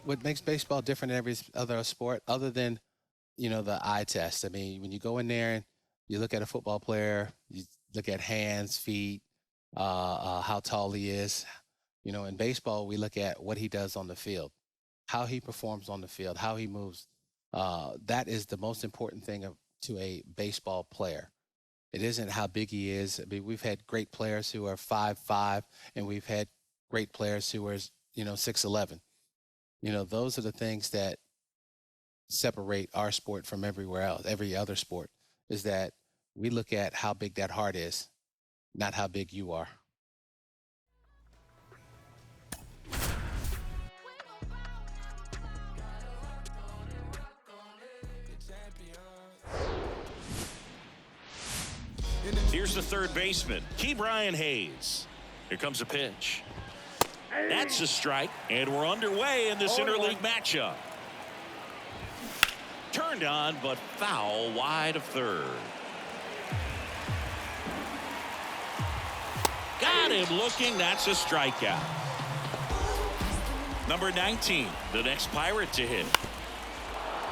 what makes baseball different than every other sport, other than the eye test. I mean, when you go in there and you look at a football player, you look at hands, feet, how tall he is. In baseball, we look at what he does on the field, how he performs on the field, how he moves. That is the most important thing to a baseball player. It isn't how big he is. I mean, we've had great players who are 5'5", and we've had great players who are 6'11". Those are the things that separate our sport from everywhere else, every other sport, is that we look at how big that heart is, not how big you are. Here's the third baseman, Ke'Bryan Hayes. Here comes a pitch. That's a strike, and we're underway in this interleague matchup. Turned on, but foul wide of third. Got him looking. That's a strikeout. Number 19, the next Pirate to hit.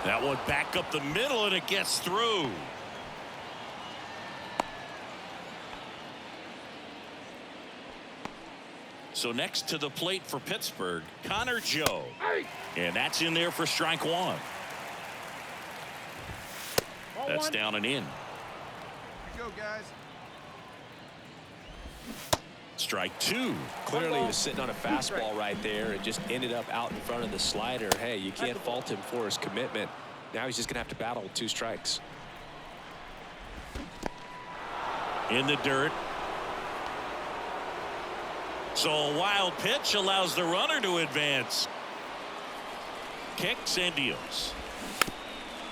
That one back up the middle, and it gets through. So next to the plate for Pittsburgh, Connor Joe. And that's in there for strike one. That's down and in. Here you go, guys. Strike two. Clearly he was sitting on a fastball right there and just ended up out in front of the slider. Hey, you can't fault him for his commitment. Now he's just going to have to battle with 2 strikes. In the dirt. So a wild pitch allows the runner to advance. Kicks and deals.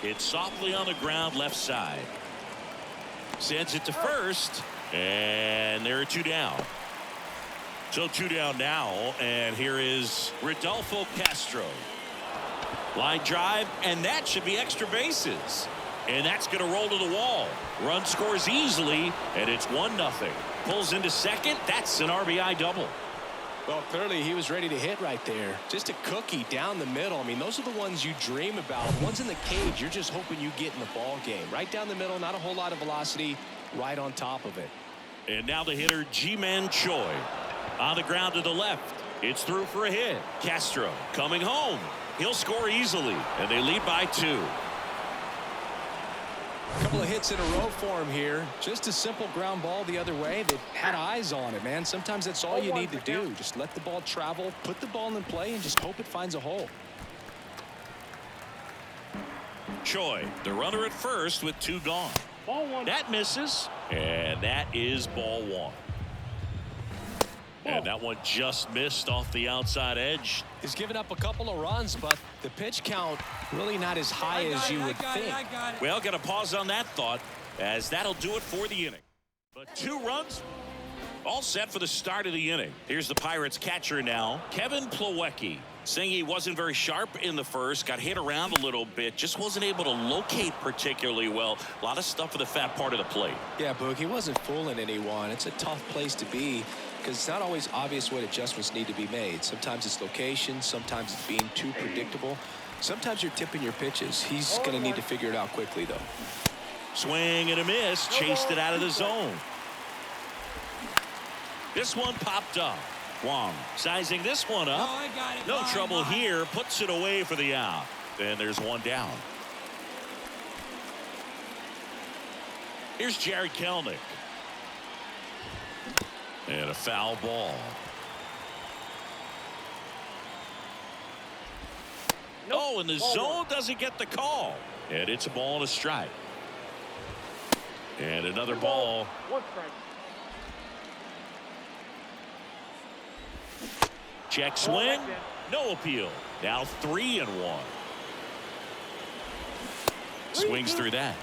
It's softly on the ground left side. Sends it to first. And there are 2 down. So 2 down now. And here is Rodolfo Castro. Line drive. And that should be extra bases. And that's going to roll to the wall. Run scores easily. And it's 1-0. Pulls into second. That's an RBI double. Well, clearly he was ready to hit right there. Just a cookie down the middle. I mean, those are the ones you dream about. Ones in the cage, you're just hoping you get in the ball game. Right down the middle, not a whole lot of velocity, right on top of it. And now the hitter, Ji-Man Choi. On the ground to the left. It's through for a hit. Castro coming home. He'll score easily. And they lead by 2. A couple of hits in a row for him here. Just a simple ground ball the other way that had eyes on it, man. Sometimes that's all you need to do. Just let the ball travel, put the ball in play, and just hope it finds a hole. Choi, the runner at first with 2 gone. Ball 1. That misses, and that is ball 1. And that one just missed off the outside edge. He's given up a couple of runs, but the pitch count really not as high as you would think. Well, got to pause on that thought, as that'll do it for the inning. But 2 runs, all set for the start of the inning. Here's the Pirates catcher now, Kevin Plawecki. Saying he wasn't very sharp in the first, got hit around a little bit, just wasn't able to locate particularly well. A lot of stuff for the fat part of the plate. Yeah, Boog, he wasn't fooling anyone. It's a tough place to be because it's not always obvious what adjustments need to be made. Sometimes it's location, sometimes it's being too predictable. Sometimes you're tipping your pitches. He's going to need to figure it out quickly, though. Swing and a miss, chased it out of the zone. This one popped up. Wong sizing this one up. No trouble here. Puts it away for the out. And there's 1 down. Here's Jared Kelenic. And a foul ball. Oh, and the zone doesn't get the call. And it's a ball and a strike. And another ball. 1 strike. Check swing. No appeal. Now 3-1. Swings through that.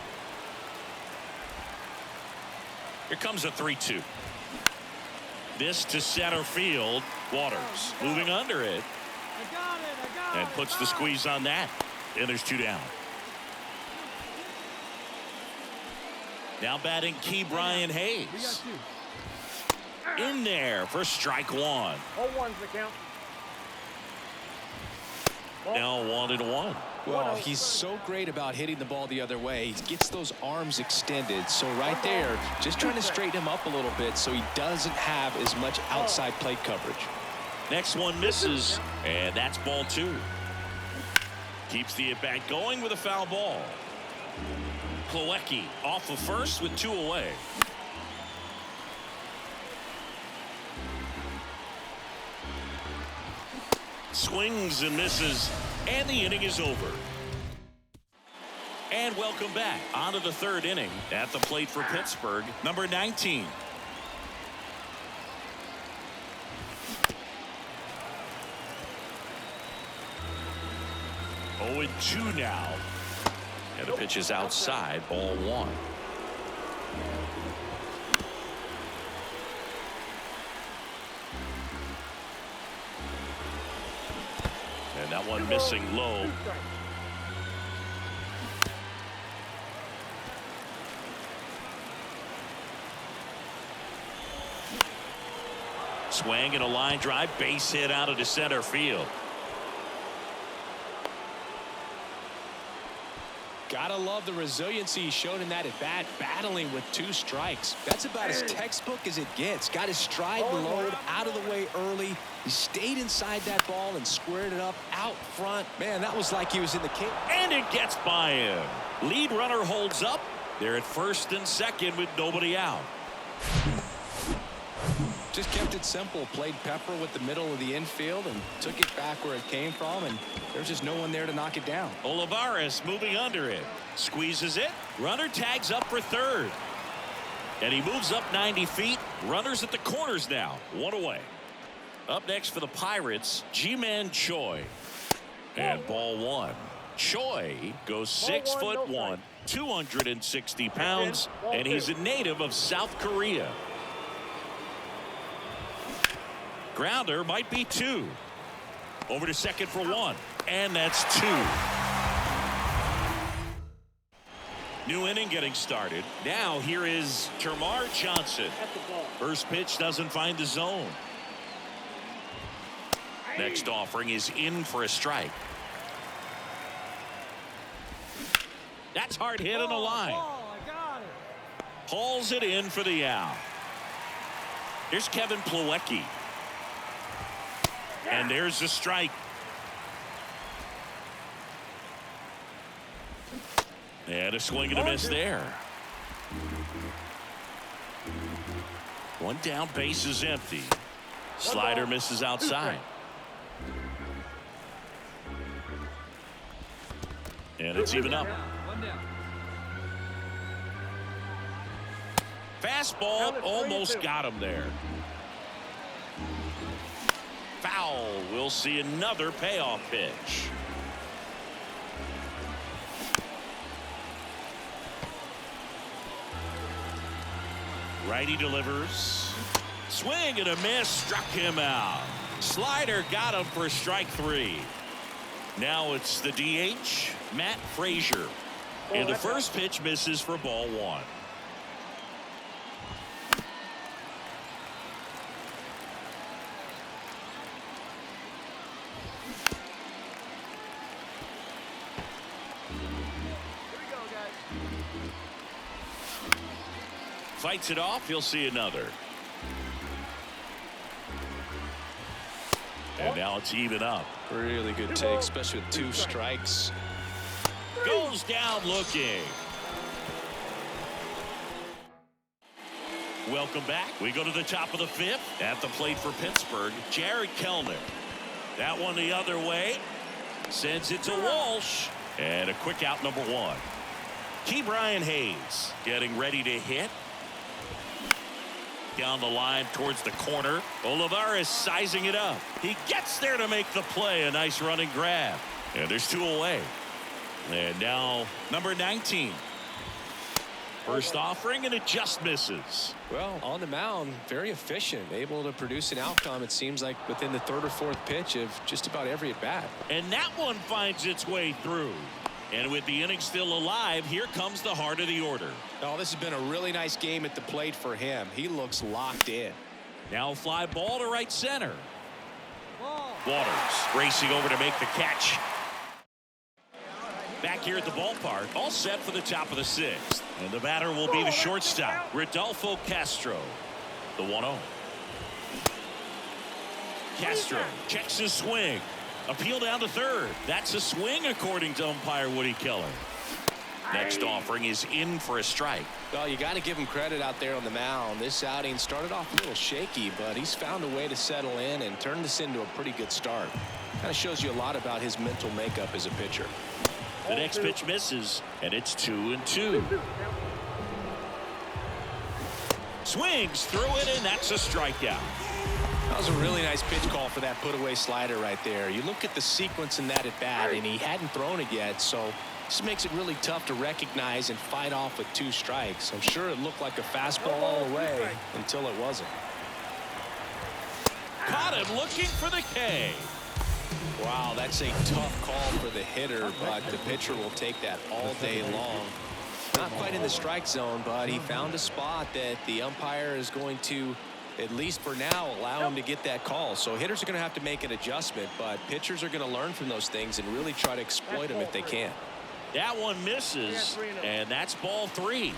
Here comes a 3-2. This to center field. Waters moving under it. And puts the squeeze on that. And there's 2 down. Now batting Ke'Bryan Hayes. In there for strike 1. 0-1's the count. Now 1-1. Well, he's so great about hitting the ball the other way. He gets those arms extended. So right there, just trying to straighten him up a little bit so he doesn't have as much outside plate coverage. Next one misses, and that's ball 2. Keeps the at-bat going with a foul ball. Plawecki off of first with 2 away. Swings and misses, and the inning is over. And welcome back onto the 3rd inning. At the plate for Pittsburgh, number 19. Oh, and 2 now. And the pitch is outside, ball 1. And that one missing low. Swing and a line drive, base hit out of center field. Gotta love the resiliency he showed in that at bat, battling with 2 strikes. That's about as textbook as it gets. Got his stride load out of the way early. He stayed inside that ball and squared it up out front. Man, that was like he was in the cage. And it gets by him. Lead runner holds up. They're at first and second with nobody out. Just kept it simple. Played pepper with the middle of the infield and took it back where it came from, and there's just no one there to knock it down. Olivares moving under it. Squeezes it. Runner tags up for third. And he moves up 90 feet. Runners at the corners now. 1 away. Up next for the Pirates, Ji-Man Choi. And ball 1. Choi goes 6'1", 260 pounds, and he's a native of South Korea. Grounder might be 2. Over to second for 1. And that's 2. New inning getting started. Now here is Termarr Johnson. First pitch doesn't find the zone. Next offering is in for a strike. That's hard hit on the line. Hauls it in for the out. Here's Kevin Plawecki. And there's the strike. And a swing and a miss there. 1 down, base is empty. Slider misses outside. And it's even up. Fastball almost got him there. Foul. We'll see another payoff pitch. Righty delivers. Swing and a miss. Struck him out. Slider got him for strike 3. Now it's the DH, Matt Frazier. And the first pitch misses for ball 1. Fights it off. He'll see another. And now it's even up. Really good take, especially with 2 strikes. Goes down looking. Welcome back. We go to the top of the 5th. At the plate for Pittsburgh, Jared Kellner. That one the other way. Sends it to Walsh. And a quick out, number 1. Ke'Bryan Hayes getting ready to hit. Down the line towards the corner. Olivares sizing it up. He gets there to make the play. A nice running grab. And there's 2 away. And now number 19. First offering, and it just misses. Well, on the mound, very efficient, able to produce an outcome, it seems like, within the 3rd or 4th pitch of just about every at bat. And that one finds its way through. And with the inning still alive, here comes the heart of the order. Oh, this has been a really nice game at the plate for him. He looks locked in. Now fly ball to right center. Waters racing over to make the catch. Back here at the ballpark, all set for the top of the sixth. And the batter will be the shortstop, Rodolfo Castro. The 1-0. Castro checks his swing. Appeal down to third. That's a swing according to umpire Woody Keller. Next offering is in for a strike. Well, you got to give him credit out there on the mound. This outing started off a little shaky, but he's found a way to settle in and turn this into a pretty good start. Kind of shows you a lot about his mental makeup as a pitcher. The next pitch misses, and it's 2-2. Swings through it, and that's a strikeout. That was a really nice pitch call for that put-away slider right there. You look at the sequence in that at-bat, and he hadn't thrown it yet, so this makes it really tough to recognize and fight off with 2 strikes. I'm sure it looked like a fastball all the way until it wasn't. Caught him looking for the K. Wow, that's a tough call for the hitter, but the pitcher will take that all day long. Not quite in the strike zone, but he found a spot that the umpire is going to, at least for now, allow him to get that call. So hitters are going to have to make an adjustment, but pitchers are going to learn from those things and really try to exploit them if they can. That one misses, and that's ball 3.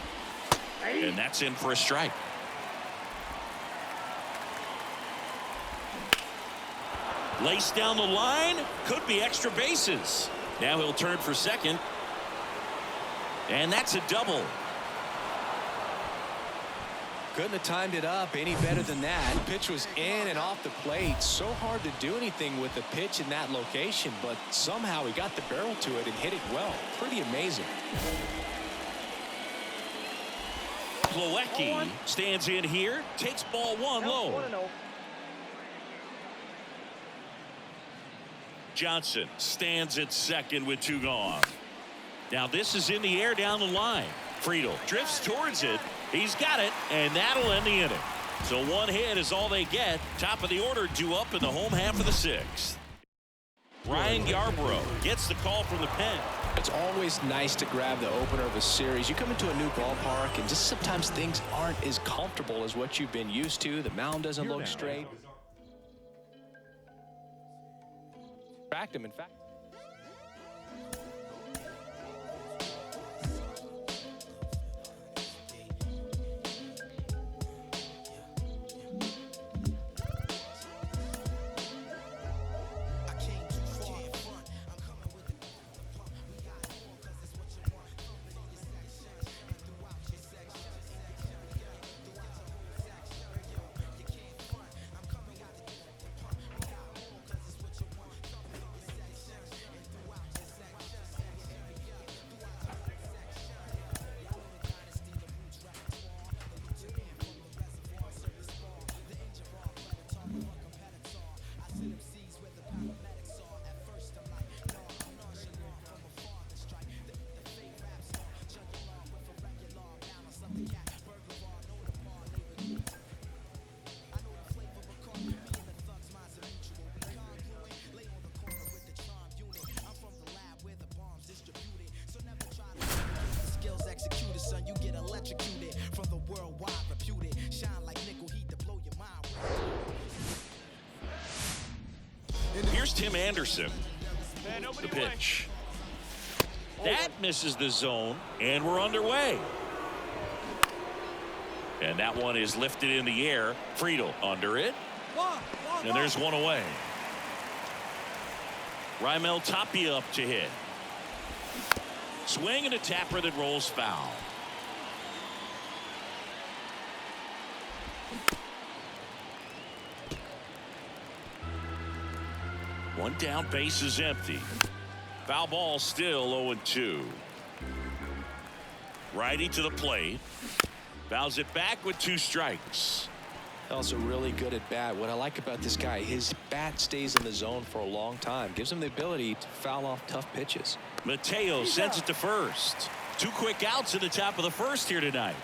And that's in for a strike. Laced down the line, could be extra bases. Now he'll turn for second. And that's a double. Couldn't have timed it up any better than that. Pitch was in and off the plate. So hard to do anything with the pitch in that location, but somehow he got the barrel to it and hit it well. Pretty amazing. Plawecki stands in here, takes ball 1 low. Johnson stands at second with 2 gone. Now this is in the air down the line. Friedel drifts towards it. He's got it, and that'll end the inning. So 1 hit is all they get. Top of the order due up in the home half of the 6th. Ryan Yarbrough gets the call from the pen. It's always nice to grab the opener of a series. You come into a new ballpark, and just sometimes things aren't as comfortable as what you've been used to. The mound doesn't look straight. In fact. Here's Tim Anderson. The pitch. That misses the zone, and we're underway. And that one is lifted in the air. Friedel under it. And there's one away. Raimel Tapia up to hit. Swing and a tapper that rolls foul. One down, base is empty. Foul ball, still 0-2. Righty to the plate. Fouls it back with 2 strikes. That was a really good at bat. What I like about this guy, his bat stays in the zone for a long time. Gives him the ability to foul off tough pitches. Mateo sends it to first. 2 quick outs in the top of the 1st here tonight.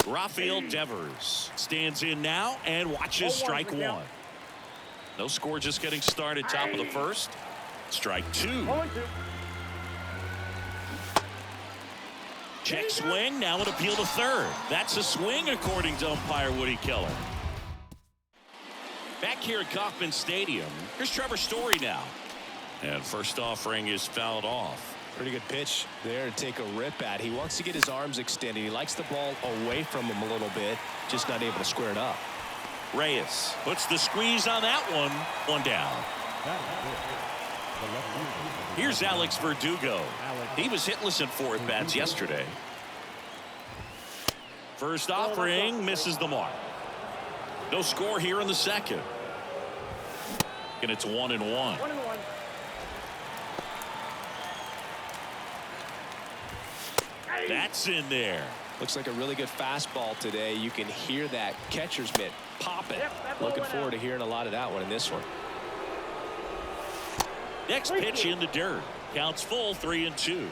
Rafael Devers stands in now and watches strike 1. No score, just getting started. Top of the 1st. Strike 2. Check swing. Now an appeal to third. That's a swing according to umpire Woody Keller. Back here at Kauffman Stadium, here's Trevor Story now. And first offering is fouled off. Pretty good pitch there to take a rip at. He wants to get his arms extended. He likes the ball away from him a little bit, just not able to square it up. Reyes puts the squeeze on that one. One down. Here's Alex Verdugo. He was hitless at 4 at-bats yesterday. First offering misses the mark. No score here in the second. And it's 1-1. That's in there. Looks like a really good fastball today. You can hear that catcher's mitt popping. Looking forward to hearing a lot of that one in this one. Next pitch in the dirt. Counts full, 3-2.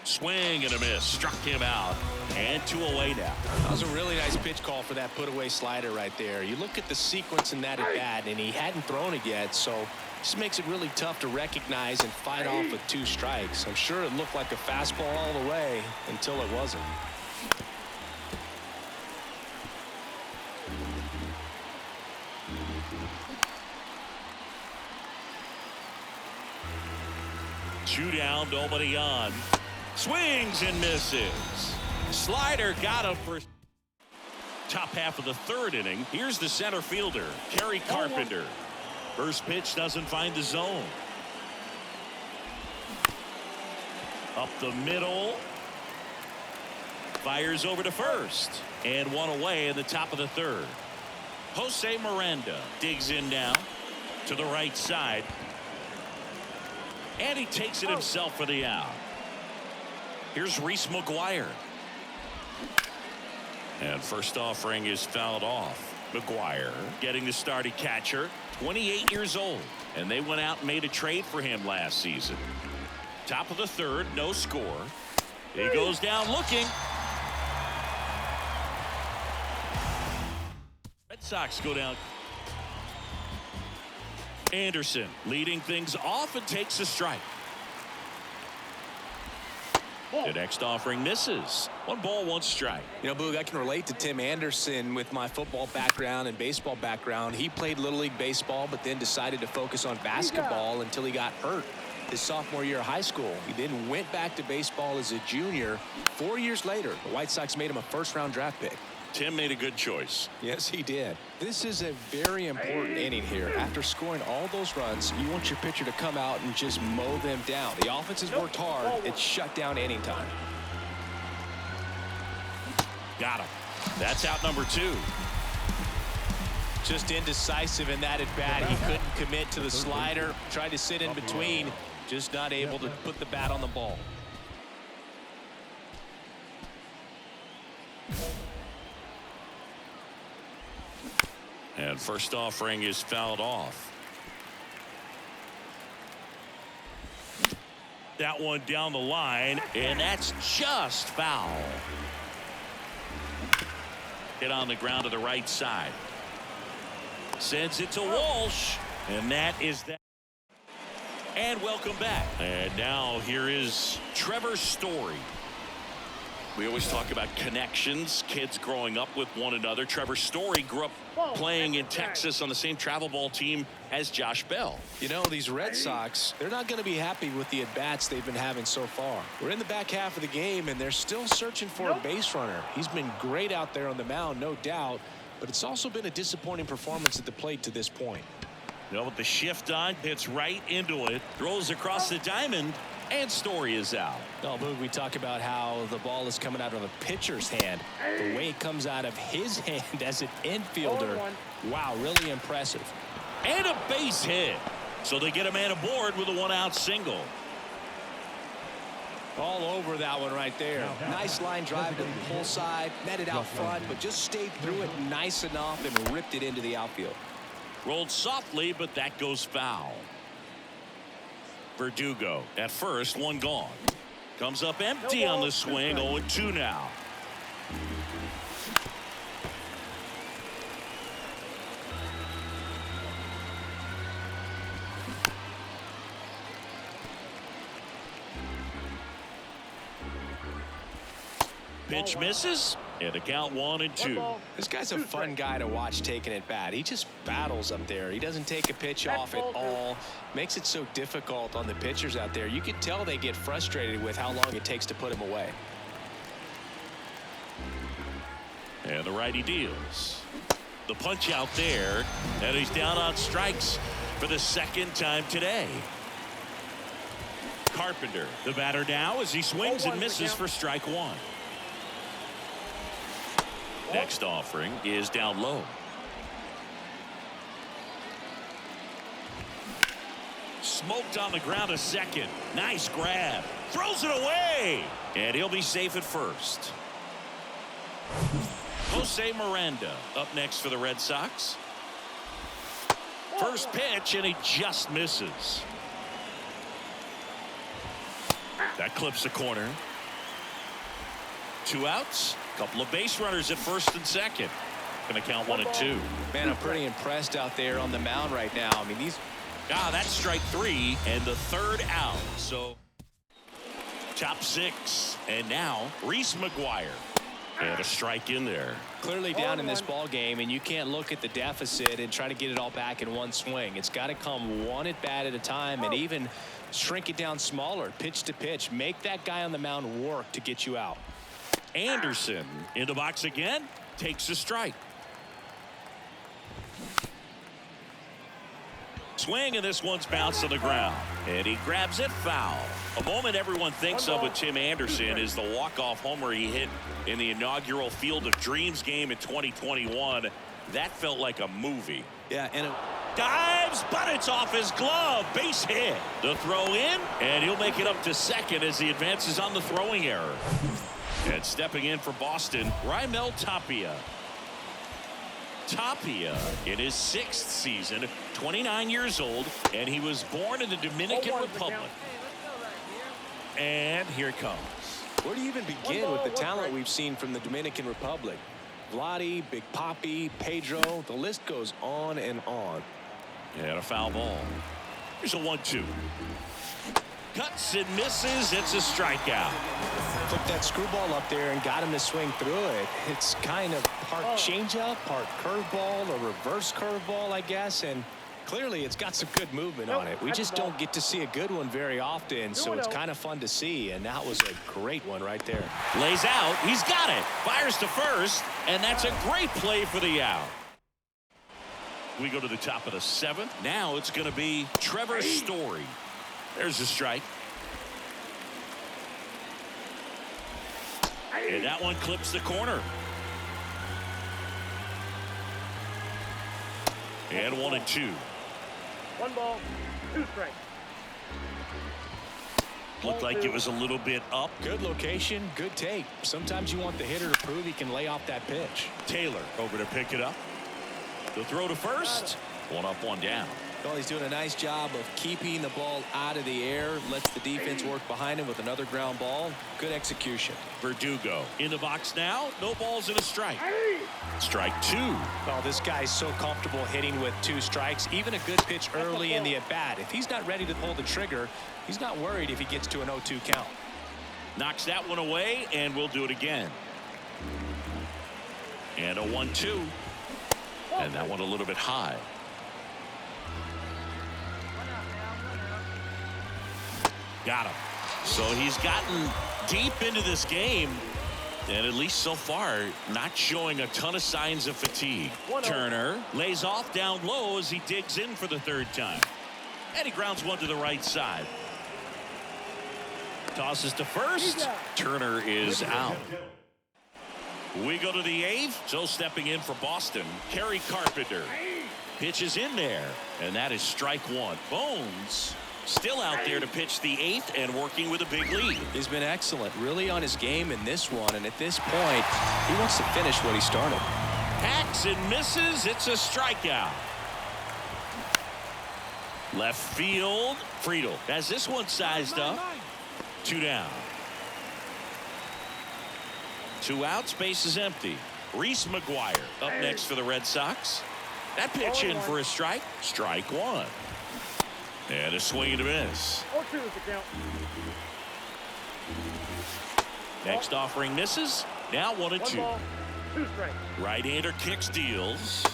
Swing and a miss. Struck him out. And 2 away now. That was a really nice pitch call for that put away slider right there. You look at the sequence in that at bat, and he hadn't thrown it yet, so this makes it really tough to recognize and fight off with 2 strikes. I'm sure it looked like a fastball all the way until it wasn't. Two down, nobody on. Swings and misses. Slider got him for top half of the 3rd inning. Here's the center fielder, Kerry Carpenter. First pitch doesn't find the zone. Up the middle. Fires over to first. And 1 away in the top of the 3rd. Jose Miranda digs in now to the right side. And he takes it himself for the out. Here's Reese McGuire. And first offering is fouled off. McGuire getting the start at catcher. 28 years old. And they went out and made a trade for him last season. Top of the 3rd, no score. He goes down looking. Red Sox go down. Anderson leading things off and takes a strike. The next offering misses. 1 ball, 1 strike. You know, Boog, I can relate to Tim Anderson with my football background and baseball background. He played Little League baseball, but then decided to focus on basketball until he got hurt his sophomore year of high school. He then went back to baseball as a junior. 4 years later, the White Sox made him a 1st-round draft pick. Tim made a good choice. Yes, he did. This is a very important inning here. After scoring all those runs, you want your pitcher to come out and just mow them down. The offense has worked hard. It's shut down inning time. Got him. That's out number 2. Just indecisive in that at bat. He couldn't commit to the slider. Tried to sit in between. Just not able to put the bat on the ball. And first offering is fouled off. That one down the line, and that's just foul. Hit on the ground to the right side. Sends it to Walsh, and that is that. And welcome back. And now here is Trevor Story. We always talk about connections, kids growing up with one another. Trevor Story grew up playing in Texas on the same travel ball team as Josh Bell. You know, these Red Sox, they're not going to be happy with the at-bats they've been having so far. We're in the back half of the game, and they're still searching for a base runner. He's been great out there on the mound, no doubt, but it's also been a disappointing performance at the plate to this point. You know, with the shift on, hits right into it, throws across the diamond, and Story is out. Oh, Boog, we talk about how the ball is coming out of a pitcher's hand. The way it comes out of his hand as an infielder, wow, really impressive. And a base hit. So they get a man aboard with a 1-out single. All over that one right there. Nice line drive to the pull side, met it out front, but just stayed through it nice enough and ripped it into the outfield. Rolled softly, but that goes foul. Verdugo at first, 1 gone. Comes up empty on the swing, 0-2 now. Pitch misses, And a count 1-2. This guy's a fun guy to watch taking at bat. He just battles up there. He doesn't take a pitch off at all. Makes it so difficult on the pitchers out there. You can tell they get frustrated with how long it takes to put him away. And the righty deals. The punch out there, and he's down on strikes for the second time today. Carpenter, the batter now, as he swings and misses for strike one. Next offering is down low. Smoked on the ground a second. Nice grab. Throws it away. And he'll be safe at first. Jose Miranda up next for the Red Sox. First pitch, and he just misses. That clips the corner. 2 outs. Couple of base runners at first and second. Gonna count 1-2. Man, I'm pretty impressed out there on the mound right now. I mean, That's strike 3 and the 3rd out. So top 6, and now Reese McGuire. And a strike in there. Clearly down in this ball game, and you can't look at the deficit and try to get it all back in one swing. It's got to come one at bat at a time, and even shrink it down smaller, pitch to pitch. Make that guy on the mound work to get you out. Anderson in the box again, takes a strike. Swing, and this one's bounced on the ground, and he grabs it foul. A moment everyone thinks of with Tim Anderson is the walk-off homer he hit in the inaugural Field of Dreams game in 2021. That felt like a movie. Yeah, and it dives, but it's off his glove. Base hit. The throw in, and he'll make it up to second as he advances on the throwing error. And stepping in for Boston, Raimel Tapia. Tapia in his 6th season, 29 years old, and he was born in the Dominican Republic. And here it comes. Where do you even begin with the talent we've seen from the Dominican Republic? Vladdy, Big Papi, Pedro, the list goes on and on. And a foul ball. Here's a 1-2. Cuts and misses. It's a strikeout. Took that screwball up there and got him to swing through it. It's kind of part changeup, part curveball, a reverse curveball, I guess, and clearly it's got some good movement on it. We just don't get to see a good one very often, so it's kind of fun to see, and that was a great one right there. Lays out. He's got it. Fires to first, and that's a great play for the out. We go to the top of the 7th. Now it's going to be Trevor Story. There's a strike. And that one clips the corner. And 1-2. 1 ball, 2 strikes. Looked like it was a little bit up. Good location, good take. Sometimes you want the hitter to prove he can lay off that pitch. Taylor over to pick it up. The throw to first. 1 up, 1 down. Well, he's doing a nice job of keeping the ball out of the air. Lets the defense work behind him with another ground ball. Good execution. Verdugo in the box now. No balls and a strike. Strike 2. Well, this guy's so comfortable hitting with 2 strikes. Even a good pitch early in the at-bat. If he's not ready to pull the trigger, he's not worried if he gets to an 0-2 count. Knocks that one away, and we'll do it again. And a 1-2. And that one a little bit high. Got him. So he's gotten deep into this game, and at least so far, not showing a ton of signs of fatigue. Turner lays off down low as he digs in for the 3rd time. And he grounds one to the right side. Tosses to first. Turner is out. We go to the 8th. So stepping in for Boston, Kerry Carpenter. Pitches in there, and that is strike 1. Bones still out there to pitch the 8th and working with a big lead. He's been excellent, really on his game in this one, and at this point, he wants to finish what he started. Hacks and misses. It's a strikeout. Left field. Friedel has this one sized up. 2 down. 2 outs. Base is empty. Reese McGuire up next for the Red Sox. That pitch in for a strike. Strike 1. And a swing and a miss. 0-2 is the count. Next offering misses. Now 1-2. One ball, 2 strikes. Right-hander kicks, deals.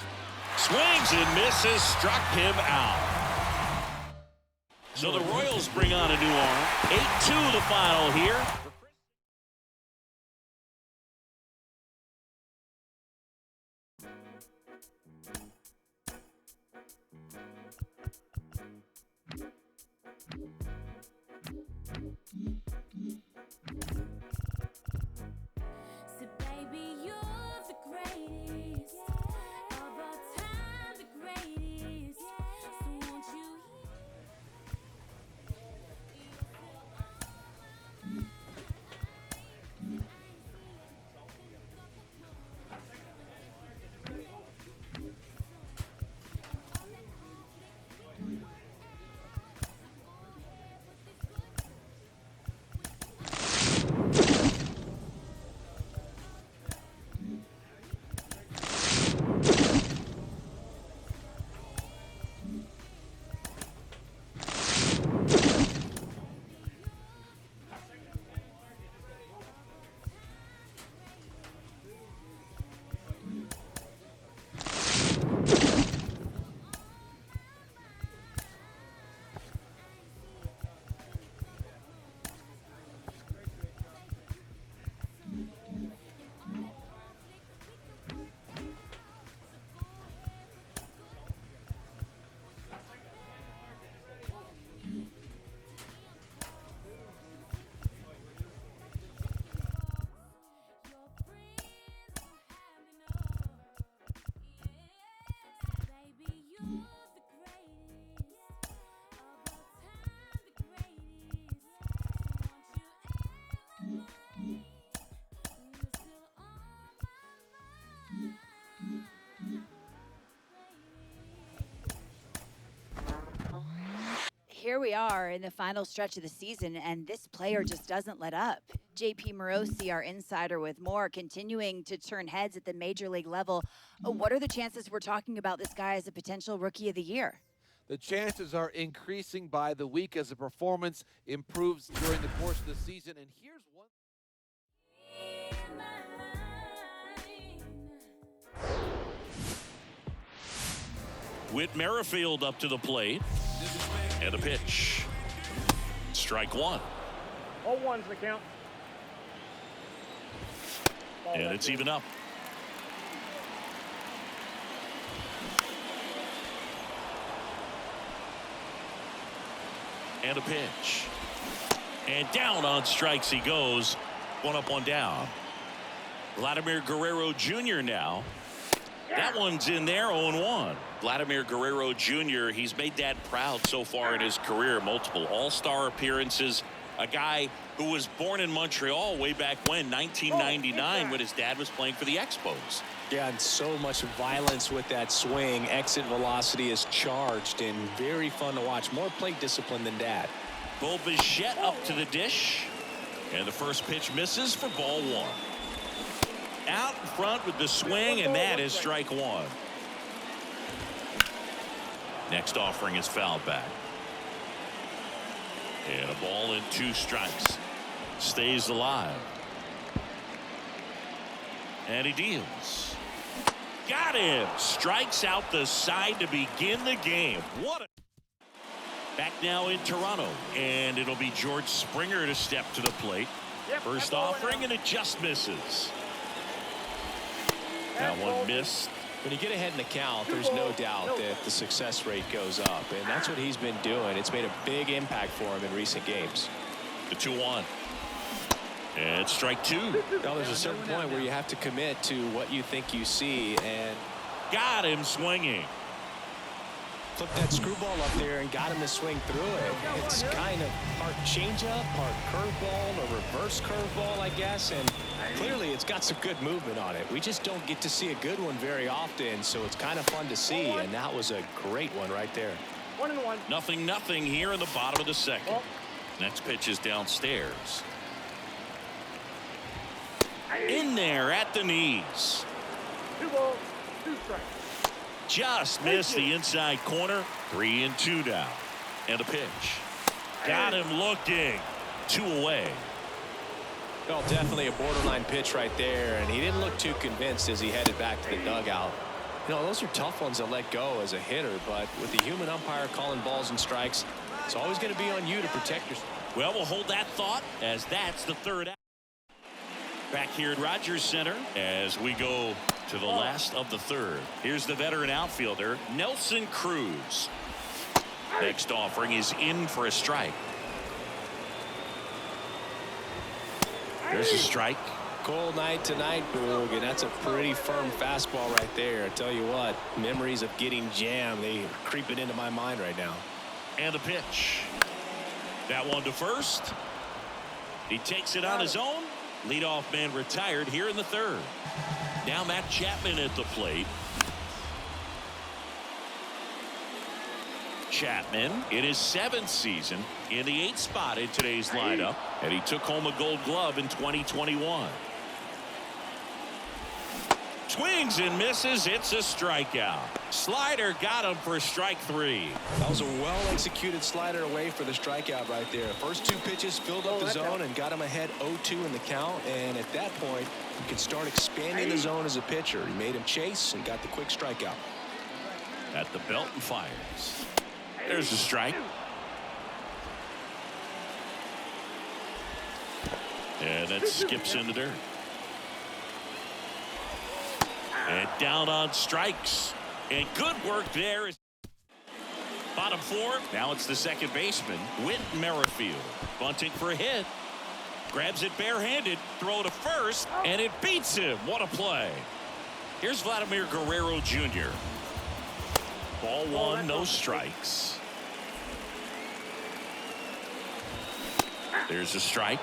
Swings and misses, struck him out. So the Royals bring on a new arm. 8-2 the final here. So baby, you're the greatest of all time, the greatest. So won't you Here we are in the final stretch of the season, and this player just doesn't let up. JP Morosi, our insider, with more, continuing to turn heads at the major league level. What are the chances we're talking about this guy as a potential rookie of the year? The chances are increasing by the week as the performance improves during the course of the season. And here's one. Whit Merrifield up to the plate. And a pitch. Strike one. All ones the count. Ball And left it's field. even up. And a pitch. And down on strikes he goes. 1 up, 1 down. Vladimir Guerrero Jr. now. That one's in there, 0-1. Vladimir Guerrero Jr., he's made Dad proud so far in his career. Multiple All-Star appearances. A guy who was born in Montreal way back when, 1999, when his dad was playing for the Expos. Yeah, and so much violence with that swing. Exit velocity is charged and very fun to watch. More plate discipline than Dad. Bo Bichette up to the dish. And the first pitch misses for ball 1. Out in front with the swing, and that is strike 1. Next offering is fouled back. And a ball and 2 strikes. Stays alive. And he deals. Got him. Strikes out the side to begin the game. What a... Back now in Toronto, and it'll be George Springer to step to the plate. First offering, and it just misses. That one missed. When you get ahead in the count, there's no doubt that the success rate goes up, and that's what he's been doing. It's made a big impact for him in recent games. The 2-1. And strike 2. Now there's a certain point where you have to commit to what you think you see, and got him swinging. flipped that screwball up there and got him to swing through it. It's kind of part changeup, part curveball, or reverse curveball, I guess, and clearly it's got some good movement on it. We just don't get to see a good one very often, so it's kind of fun to see, and that was a great one right there. 1-1. 0-0 here in the bottom of the second. Next pitch is downstairs. In there at the knees. 2 balls, 2 strikes. Just missed the inside corner. 3-2 down. And a pitch. Got him looking. 2 away. Well, definitely a borderline pitch right there, and he didn't look too convinced as he headed back to the dugout. You know, those are tough ones to let go as a hitter, but with the human umpire calling balls and strikes, it's always going to be on you to protect yourself. Well, we'll hold that thought as that's the third out. Back here at Rogers Center as we go to the last of the third. Here's the veteran outfielder, Nelson Cruz. Next offering is in for a strike. There's a strike. Cold night tonight, Boog, and that's a pretty firm fastball right there. I tell you what, memories of getting jammed, they creep it into my mind right now. And the pitch. That one to first. He takes it on his own. Leadoff man retired here in the third. Now Matt Chapman at the plate. Chapman in his 7th season in the 8th spot in today's lineup, and he took home a Gold Glove in 2021. Swings and misses. It's a strikeout. Slider got him for strike 3. That was a well-executed slider away for the strikeout right there. First 2 pitches filled up the zone and got him ahead 0-2 in the count, and at that point you can start expanding the zone as a pitcher. He made him chase and got the quick strikeout. At the belt and fires. There's the strike. And that skips in the dirt. And down on strikes. And good work there. Bottom 4. Now it's the second baseman, Whit Merrifield. Bunting for a hit. Grabs it barehanded. Throw to first. And it beats him. What a play. Here's Vladimir Guerrero Jr. Ball 1, no strikes. There's a strike.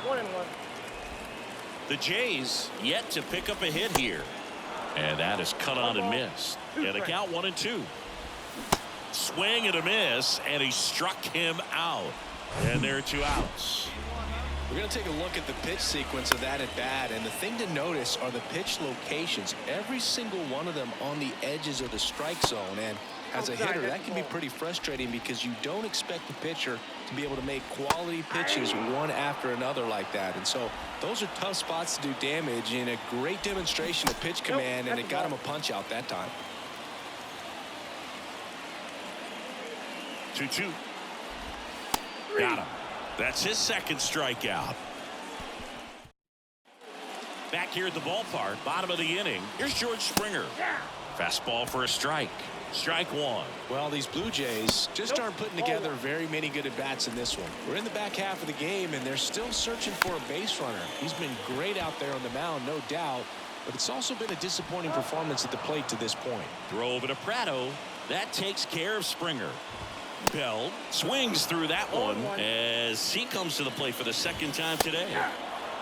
1-1. The Jays yet to pick up a hit here. And that is cut on and missed. And a count 1-2. Swing and a miss, and he struck him out. And there are 2 outs. We're going to take a look at the pitch sequence of that at bat, and the thing to notice are the pitch locations. Every single one of them on the edges of the strike zone, and as a hitter that can be pretty frustrating because you don't expect the pitcher to be able to make quality pitches one after another like that. And so those are tough spots to do damage, and a great demonstration of pitch command, and it got him a punch out that time. 2-2. Got him. That's his second strikeout. Back here at the ballpark, bottom of the inning. Here's George Springer. Fastball for a strike. Strike 1. Well, these Blue Jays just aren't putting together very many good at-bats in this one. We're in the back half of the game, and they're still searching for a base runner. He's been great out there on the mound, no doubt, but it's also been a disappointing performance at the plate to this point. Throw over to Prado. That takes care of Springer. Bell swings through that one as he comes to the plate for the second time today.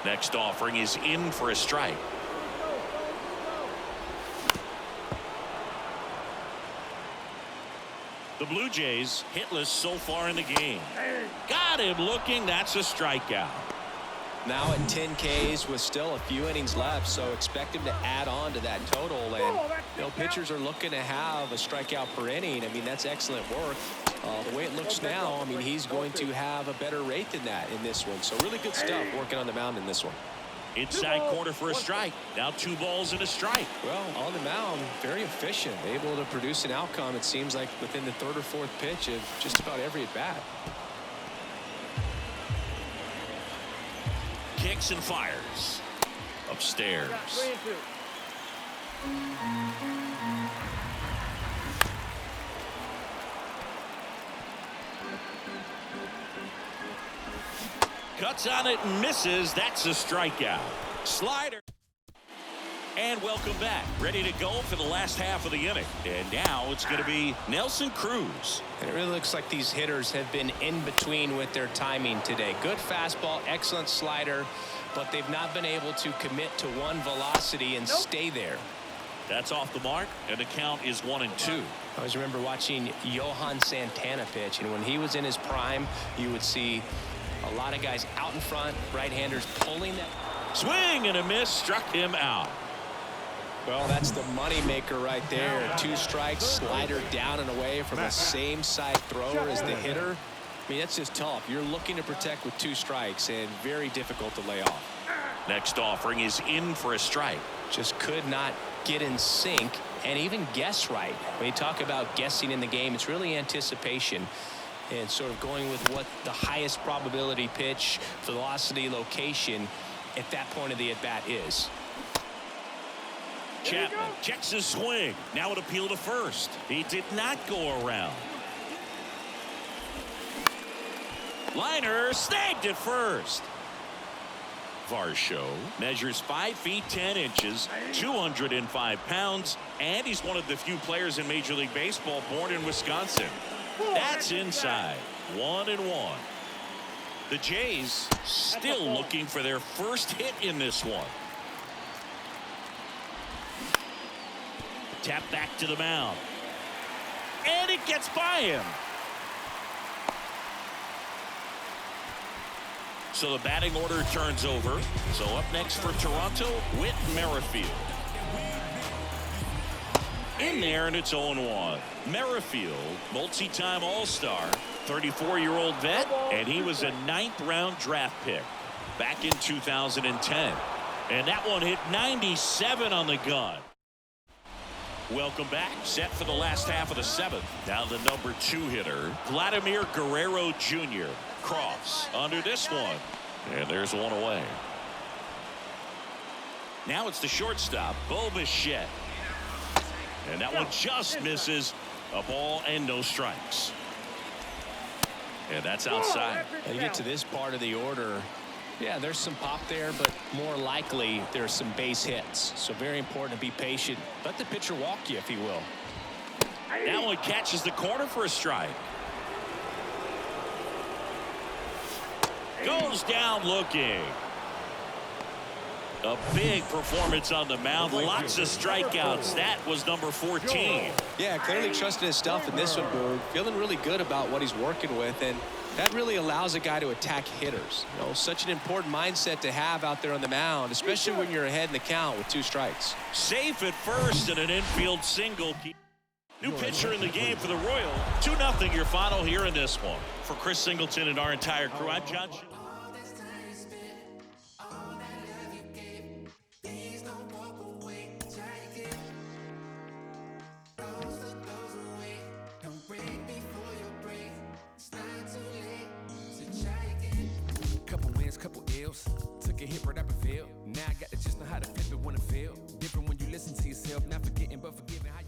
Next offering is in for a strike. The Blue Jays hitless so far in the game. Got him looking. That's a strikeout. Now at 10 Ks with still a few innings left, so expect him to add on to that total. And you know, pitchers are looking to have a strikeout per inning. I mean, that's excellent work. The way it looks now, I mean, he's going to have a better rate than that in this one. So really good stuff working on the mound in this one. Inside corner for a strike. Now 2 balls and a strike. Well, on the mound, very efficient, able to produce an outcome, it seems like, within the 3rd or 4th pitch of just about every at bat. Kicks and fires. Upstairs. 3-2. Cuts on it and misses. That's a strikeout. Slider. And welcome back. Ready to go for the last half of the inning. And now it's going to be Nelson Cruz. And it really looks like these hitters have been in between with their timing today. Good fastball, excellent slider, but they've not been able to commit to one velocity and stay there. That's off the mark, and the count is 1-2. I always remember watching Johan Santana pitch, and when he was in his prime, you would see a lot of guys out in front, right-handers pulling that. Swing and a miss, struck him out. Well, that's the money maker right there. 2 strikes, slider down and away from the same side thrower as the hitter. I mean, that's just tough. You're looking to protect with 2 strikes and very difficult to lay off. Next offering is in for a strike. Just could not get in sync and even guess right. When you talk about guessing in the game, it's really anticipation and sort of going with what the highest probability pitch, velocity, location at that point of the at-bat is. Chapman checks his swing. Now an appeal to first. He did not go around. Liner snagged at first. Varsho measures 5 feet 10 inches, 205 pounds, and he's one of the few players in Major League Baseball born in Wisconsin. That's inside. 1-1. The Jays still looking for their first hit in this one. Tap back to the mound. And it gets by him. So the batting order turns over. So up next for Toronto, Whit Merrifield. In there, and it's 0-1. Merrifield, multi-time All-Star, 34-year-old vet, and he was a 9th-round draft pick back in 2010. And that one hit 97 on the gun. Welcome back. Set for the last half of the 7th. Now the number 2 hitter, Vladimir Guerrero Jr. Cross under this one. And there's one away. Now it's the shortstop, Bo Bichette. And that one just misses. A ball and no strikes. And that's outside. You get to this part of the order. Yeah, there's some pop there, but more likely there's some base hits. So very important to be patient. Let the pitcher walk you, if he will. That one catches the corner for a strike. Goes down looking. A big performance on the mound. Lots of strikeouts. That was number 14. Yeah, clearly trusting his stuff in this one, Boog. Feeling really good about what he's working with, and that really allows a guy to attack hitters. You know, such an important mindset to have out there on the mound, especially when you're ahead in the count with 2 strikes. Safe at first and an infield single. New pitcher in the game for the Royals. 2-0 your final here in this one. For Chris Singleton and our entire crew, I'm John. Couple wins, couple ills. Took a hit right up and failed. Now I got to just know how to flip it when it failed. Different when you listen to yourself, not forgetting but forgiving how you